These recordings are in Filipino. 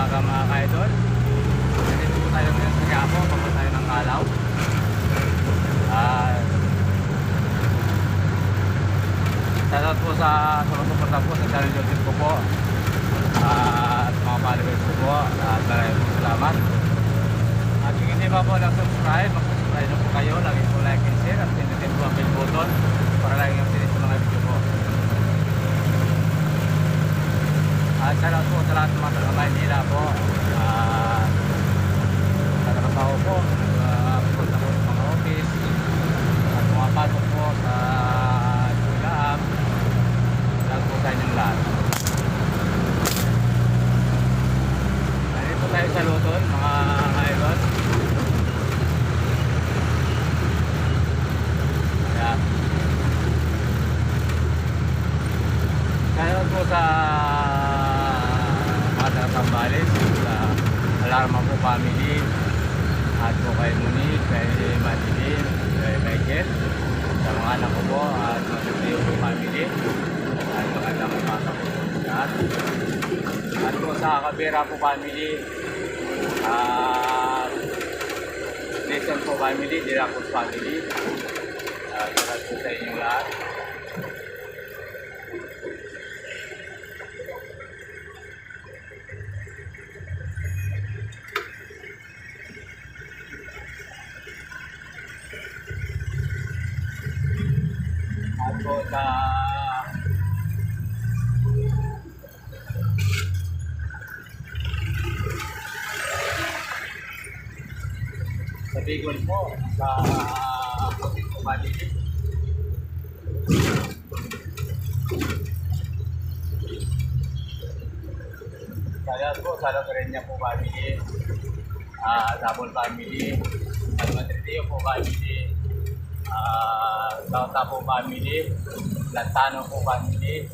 umaga mga kaidol. Nandito po tayo ngayon sa Quiapo, papunta tayo ng Calao. Shoutout po sa sumusuporta po sa channel YouTube ko po. At mga followers ko po. At maraming po salamat. At kung hindi pa po nag-subscribe, mag-subscribe na po kayo. Lagi po like and share at pindutin po ang bell button para lagi yung sinis sa mga video po. At shoutout po sa lahat ng mga taga Maynila po. Sa trabaho po, punta po sa mga office. At mga pasok po sa Sulaam. Shoutout po sa inyong lahat. Nandito tayo sa Luton, mga idol. Ayan. Shoutout po sa Sambales, sa Alarma po family, at po kay Monique, kay Madeline, kay Michael, sa mga anak ko po, at mga Teo po family, at magandang umaga po lahat. At po sa Kabera po family, at Nation po family, Diracos family, at po sa inyong lahat. Po sa Bicol po, sa Kumalili. Kaya po sa Locarenia po family, Double family, at Matriteo po family, Lauta po family, Lantano po family,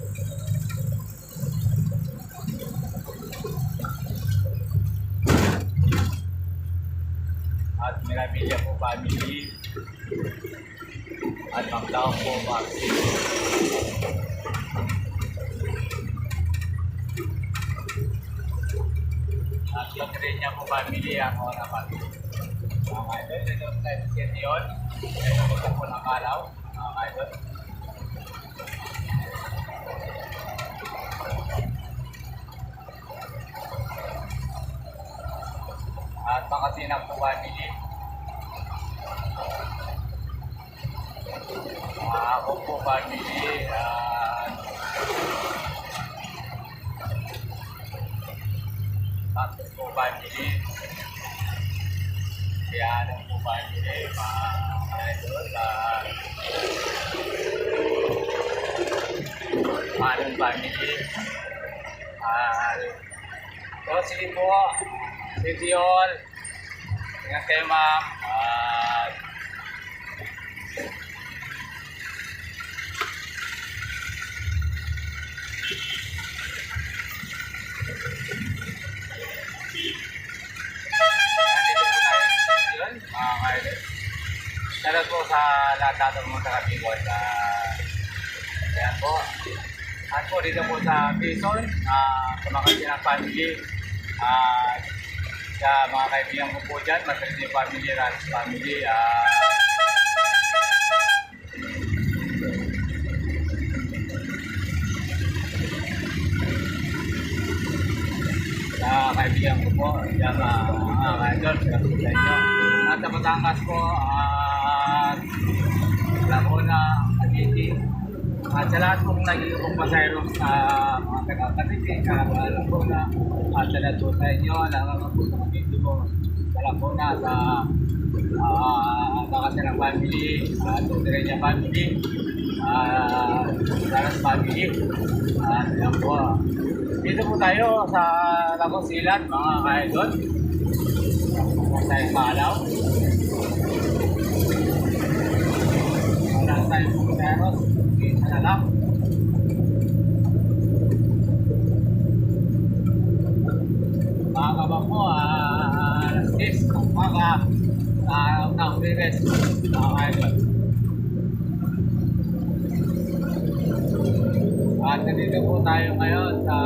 at Mirabilia po family, at Macdao po family. At Locarenia po family, ako na family. Mga idol, ito tayo sa yun. Ito po ng Calao, mga idol. At Pangasinan po family. Ako po family. Tapos po family. Yan ang po family, mga idol. Manong family. So, sige po. Sige all. Ingat kayo, ma'am. Shoutout po sa lahat ng mga taga-Bicol. Ayan po. At po dito po sa Quezon, sa mga kaibigan family, sa mga kaibigan ko po dyan, Matriteo family, Rans family, sa kaibigan ko po, dyan mga idol, sa inyo. At sa Batangas po, Laguna, Cavite, at sa lahat pong nagiging pasayro sa mga taga-Cavite, Laguna, at sa lahat po sa inyo, nakakapunta sa Cavite po, sa Laguna, sa Pangasinan family, Locarenia family, Daras family, at yan po. Dito po tayo sa Lagos Silan, mga ka-idol. Sa Calao. Wala tayo po pero isa na lang. Mga kaba po, alas 10 ng umaga, ng Rires, mga idol. At nandito po tayo ngayon sa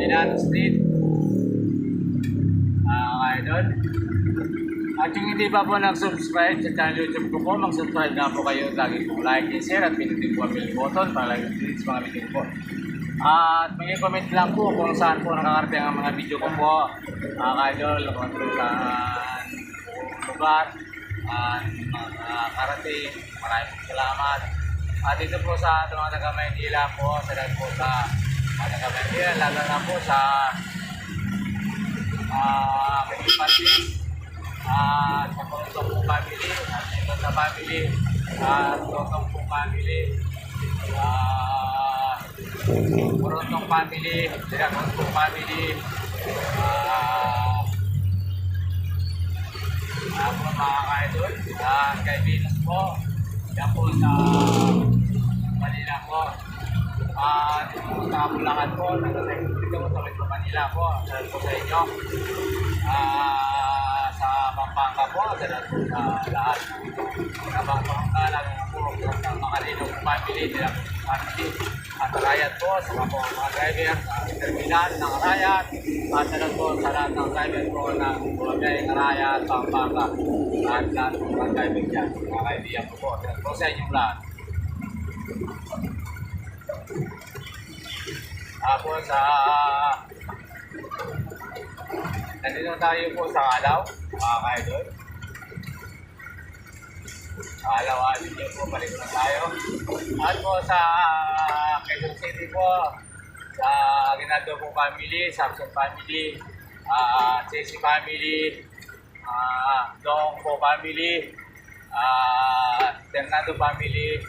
Minato Street. Idol. At yung hindi pa po nag-subscribe sa channel YouTube ko po, mag-subscribe na po kayo. Lagi po like and share at pinutin po ang bell button para like and mga video po. At may comment lang po kung saan po nakakarating ang mga video ko po. Idol, kung saan lugar, mga karating. Maraming salamat. At dito po sa mga taga Maynila po, sa lahat po sa mga taga Maynila, lalo na po sa Kalimantan. Sa Totong po family, at ito sa family, Totong po family, Morotong family, Dragon po family, mga ka-idol, kay Venus po, yan po sa Manila po, sa Bulacan po, dito po sa Metro Manila po, dahil po sa inyo, sa Pampanga po, dahil po sa lahat, sa Pampanga, lalo na po, sa mga Linong family, dahil po sa family, at Arayat po, sa mga driver, sa terminal ng Arayat, at dahil po sa lahat ng driver po ng Bulagay, Arayat, Pampanga, at lahat po mga driver dyan, mga kaibigan po, dahil po sa inyong lahat. Tapos nandito tayo po sa Alaw, mga ka-idol. Sa Alaw, video po, balik na tayo. At po sa Quezon City po, sa Aguinaldo po family, Samson family, Chessy family, Dong po family, Fernando family,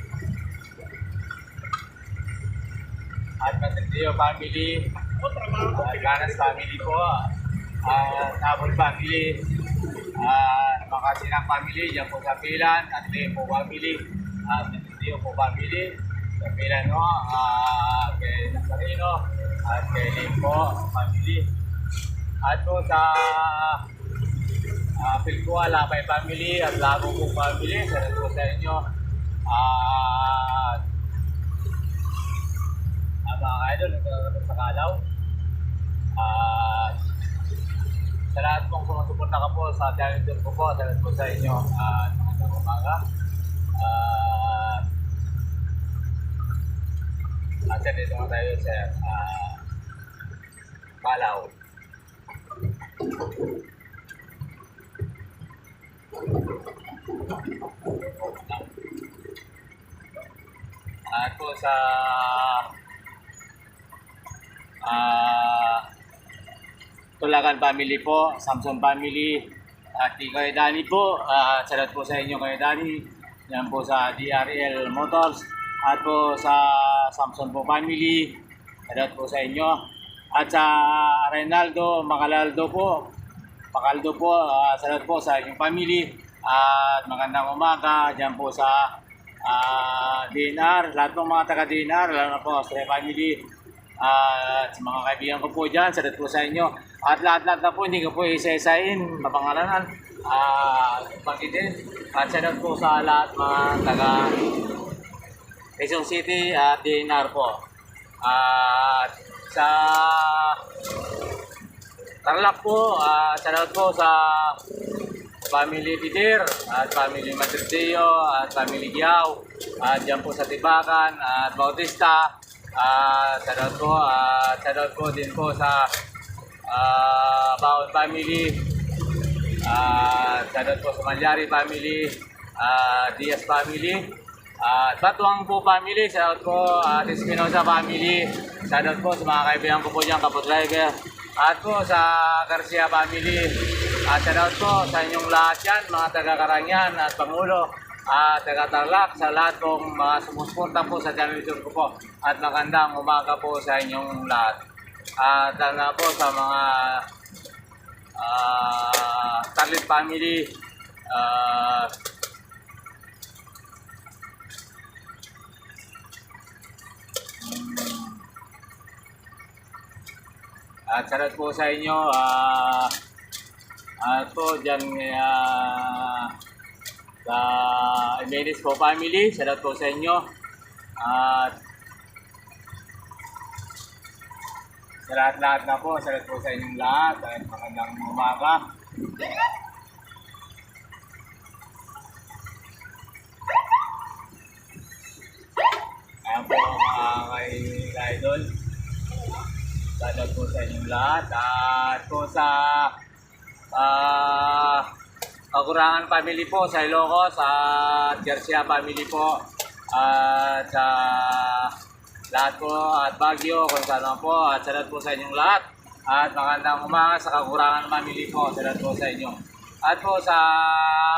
at Matrio family, Ganas family po, Tabol family, Makasinang family, dyan po sa Pilan, at po family, Matrio po family, sa Pilan no, kay Nazareno, at kay Limpo family, at po sa Pilcoa, Lapay family, at Lago po family, sa po sa inyo, mga idol, nagkakaroon sa Kalaw. Sa lahat pong sumusuporta ka po sa channel ko po, sa lahat po sa inyo, magandang umaga. At dito nga tayo sa Kalaw. At po sa Tulagan family po, Samson family, at kay Danny po, salat po sa inyo kay Danny, yan po sa DRL Motors, at po sa Samson po family, salat po sa inyo, at sa Reynaldo Macalaldo po, salat po sa inyong family, at magandang umaga, dyan po sa DNR, lahat po mga taga DNR, lalo na po sa family, at sa mga kaibigan ko po dyan, salat po sa inyo. At lahat-lahat na po, hindi ko po isa-isain, mapangalanan, pangkitin. At salat po sa lahat mga taga Quezon City at DNR po. At sa Tarlac po, salat po sa family Pidir, at family Matrideo, at family Giaw, at dyan po sa Tibakan, at Bautista. Shoutout po din po sa Baon family, shoutout po sa Malyari family, Diaz family, Batuang po family, shoutout po Espinosa family, shoutout po sa mga kaibigan ko po dyan, Kapo Driver, at po sa Garcia family, shoutout po sa inyong lahat yan, mga taga-Karanyan at Pangulo, taga-Tarlac, sa lahat pong mga sumusuporta po sa channel YouTube ko po, at magandang umaga po sa inyong lahat. At na po sa mga Starlit family, at salat po sa inyo, at po dyan sa Jimenez po family, salat po sa inyo. At Sa lahat-lahat na po, salat po sa inyong lahat. At magandang umaga. Ayan po mga idol. Salat po sa inyong lahat. At po sa Kagurangan family po sa Ilocos, at Garcia family po, at sa lahat po, at Baguio kung saan man po, at salat po sa inyong lahat. At magandang umaga sa Kagurangan family po, salat po sa inyo. At po sa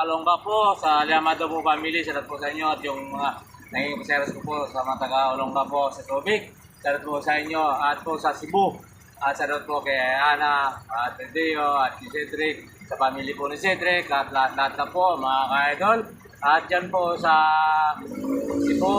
Olonga po, sa Liamado po family, salat po sa inyo. At yung mga naging paseros ko po sa mga taga-Olonga po sa tubig, salat po sa inyo. At po sa Cebu, at salat po kay Ana, at Tedeo, at si Cedric, sa family po ni Cedric, at lahat na po mga ka-idol. At dyan po sa Cebu,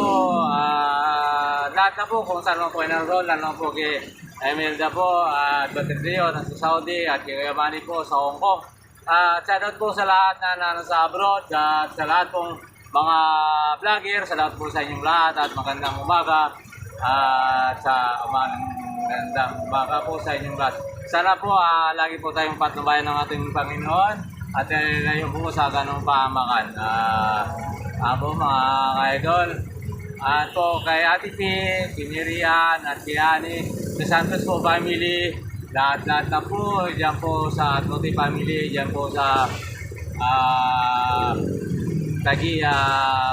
lahat na po kung saan mo po inaroon, lalo po kay Emelda po, at Batrio nasa Saudi, at kay Yamani po sa Hong Kong. At shoutout po sa lahat na nasa abroad, at sa lahat pong mga vlogger, sa lahat po sa inyong lahat, at magandang umaga, at sa magandang umaga po sa inyong lahat. Sana po lagi po tayong patnubayan ng ating Panginoon, at layo po sa ganong pahamakan. Po mga ka-idol, at po kay Ate P, Pinirian, at Kiani, sa Santos po family, lahat-lahat na po, dyan po sa Atoti family, dyan po sa Tagi,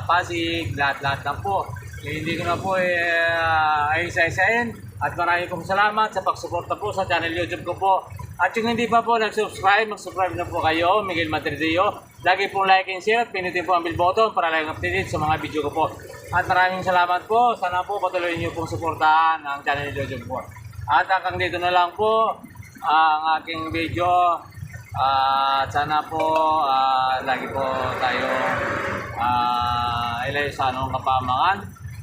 Pasig, lahat-lahat na po. Hindi ko na po ay isa-isain, at maraming pong salamat sa pagsuporta po sa channel YouTube ko po. At yung hindi pa po nag-subscribe, mag-subscribe na po kayo, Miguel Matridillo. Lagi pong like and share, pinutin po ang bell button para laging updated sa mga video ko po. At maraming salamat po, sana po patuloy niyo pong suportahan ang channel YouTube po. At hanggang dito na lang po ang aking video. At sana po lagi po tayo ilayo sa anong kapamangan.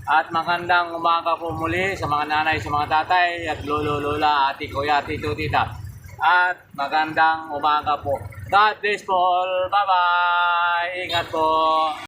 At magandang umaga po muli sa mga nanay, sa mga tatay, at lolo, lola, ati, kuya, tito, tita. At magandang umaga po. God bless po all. Bye-bye. Ingat po.